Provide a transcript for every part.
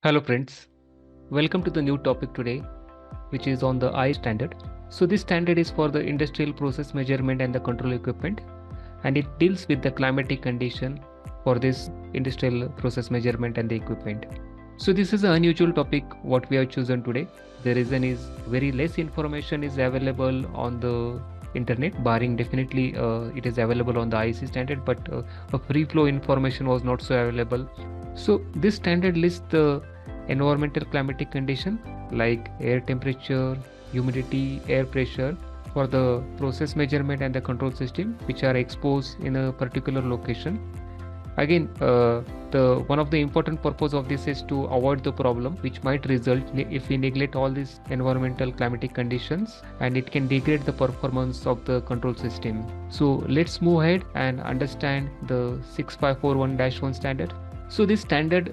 Hello friends, welcome to the new topic today, which is on the IEC standard. So this standard is for the industrial process measurement and the control equipment, and it deals with the climatic condition for this industrial process measurement and the equipment. So this is an unusual topic what we have chosen today. The reason is very less information is available on the internet, barring definitely it is available on the IEC standard, but a free flow information was not so available. So this standard lists the environmental climatic condition like air temperature, humidity, air pressure for the process measurement and the control system which are exposed in a particular location. Again, the one of the important purpose of this is to avoid the problem which might result if we neglect all these environmental climatic conditions, and it can degrade the performance of the control system. So let's move ahead and understand the 654-1 standard. So this standard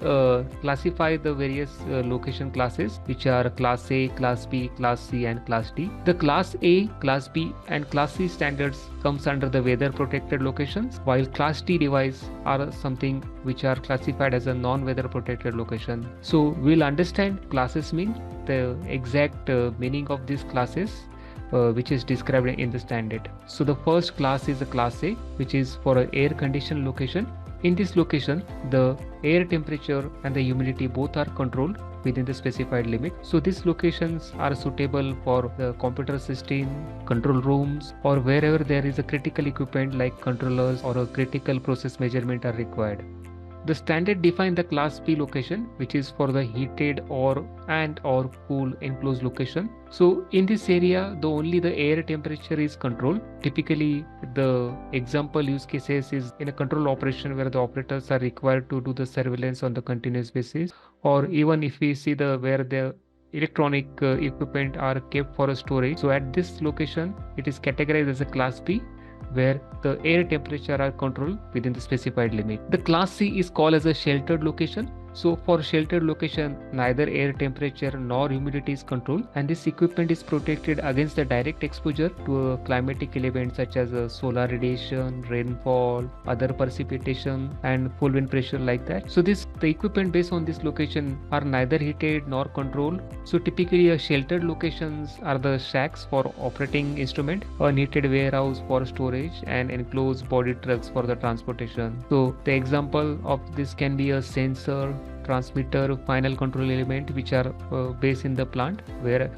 classify the various location classes, which are Class A, Class B, Class C and Class D. The Class A, Class B and Class C standards comes under the weather protected locations, while Class D device are something which are classified as a non-weather protected location. So we'll understand classes mean, the exact meaning of these classes which is described in the standard. So the first class is a Class A, which is for an air conditioned location. In this location, the air temperature and the humidity both are controlled within the specified limit. So these locations are suitable for the computer system, control rooms, or wherever there is a critical equipment like controllers or a critical process measurement are required. The standard defines the Class B location, which is for the heated or cool enclosed location. So in this area, only the air temperature is controlled. Typically, the example use cases is in a control operation where the operators are required to do the surveillance on the continuous basis, or even if we see where the electronic equipment are kept for a storage. So at this location, it is categorized as a Class B, where the air temperature are controlled within the specified limit. The Class C is called as a sheltered location. So for sheltered location, neither air temperature nor humidity is controlled, and this equipment is protected against the direct exposure to climatic elements such as solar radiation, rainfall, other precipitation, and full wind pressure like that. So the equipment based on this location are neither heated nor controlled. So typically, sheltered locations are the shacks for operating instrument, unheated warehouse for storage, and enclosed body trucks for the transportation. So the example of this can be a sensor, transmitter, final control element, which are based in the plant where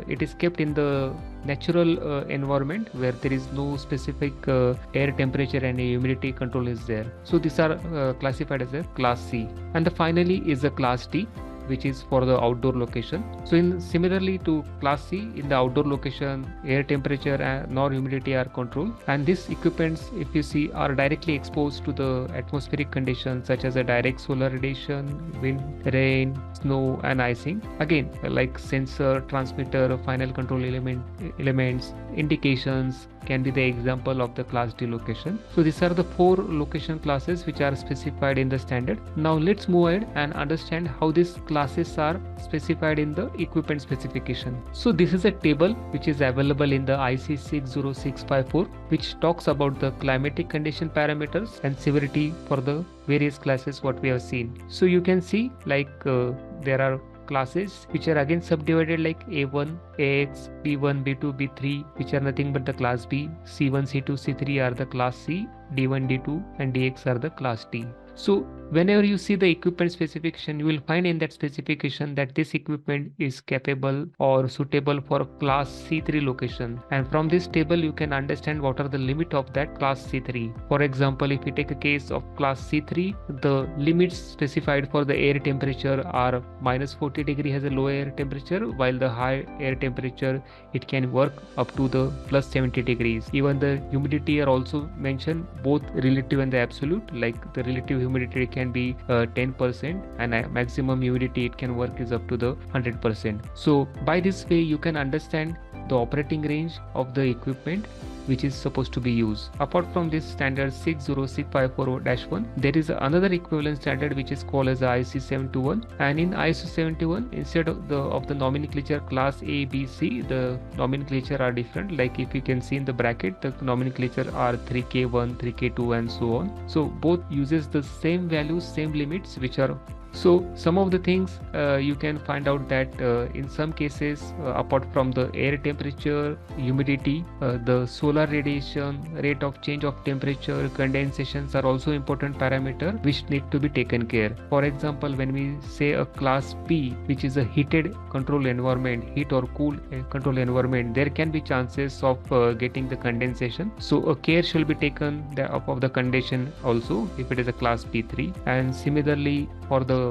it is kept in the natural environment where there is no specific air temperature and humidity control is there. So these are classified as a Class C. And the finally is the Class D, which is for the outdoor location. So similarly to Class C, in the outdoor location, air temperature nor humidity are controlled, and these equipments, if you see, are directly exposed to the atmospheric conditions such as a direct solar radiation, wind, rain, snow and icing. Again, like sensor, transmitter, final control elements, indications can be the example of the Class D location. So these are the 4 location classes which are specified in the standard. Now let's move ahead and understand how these classes are specified in the equipment specification. So this is a table which is available in the IEC60654, which talks about the climatic condition parameters and severity for the various classes what we have seen. So you can see like there are classes which are again subdivided like A1, AX, B1, B2, B3, which are nothing but the Class B. C1, C2, C3 are the Class C. D1, D2 and DX are the Class D. So whenever you see the equipment specification, you will find in that specification that this equipment is capable or suitable for Class C3 location. And from this table, you can understand what are the limit of that Class C3. For example, if we take a case of Class C3, the limits specified for the air temperature are -40 degree has a low air temperature, while the high air temperature, it can work up to the +70 degrees. Even the humidity are also mentioned, both relative and the absolute, like the relative humidity can be 10% and maximum humidity it can work is up to the 100%. So by this way you can understand the operating range of the equipment which is supposed to be used. Apart from this standard 60654-1, there is another equivalent standard which is called as IEC721, and in IEC721, instead of the nomenclature Class A, B, C, the nomenclature are different. Like if you can see in the bracket, the nomenclature are 3K1, 3K2 and so on. So both uses the same values, same limits which are So some of the things you can find out that in some cases, apart from the air temperature, humidity, the solar radiation, rate of change of temperature, condensations are also important parameter which need to be taken care. For example, when we say a class P, which is a heated control environment, heat or cool control environment, there can be chances of getting the condensation. So a care should be taken of the condition also if it is a class P3. And similarly for the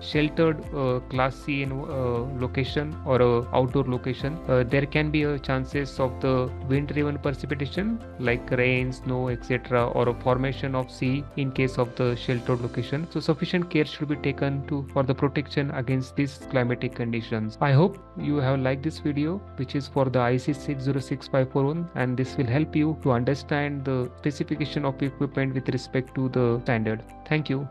sheltered class C in location or outdoor location, there can be chances of the wind driven precipitation like rain, snow, etc., or a formation of sea in case of the sheltered location. So sufficient care should be taken to for the protection against these climatic conditions. I hope you have liked this video, which is for the IEC60654-1, and this will help you to understand the specification of equipment with respect to the standard. Thank you.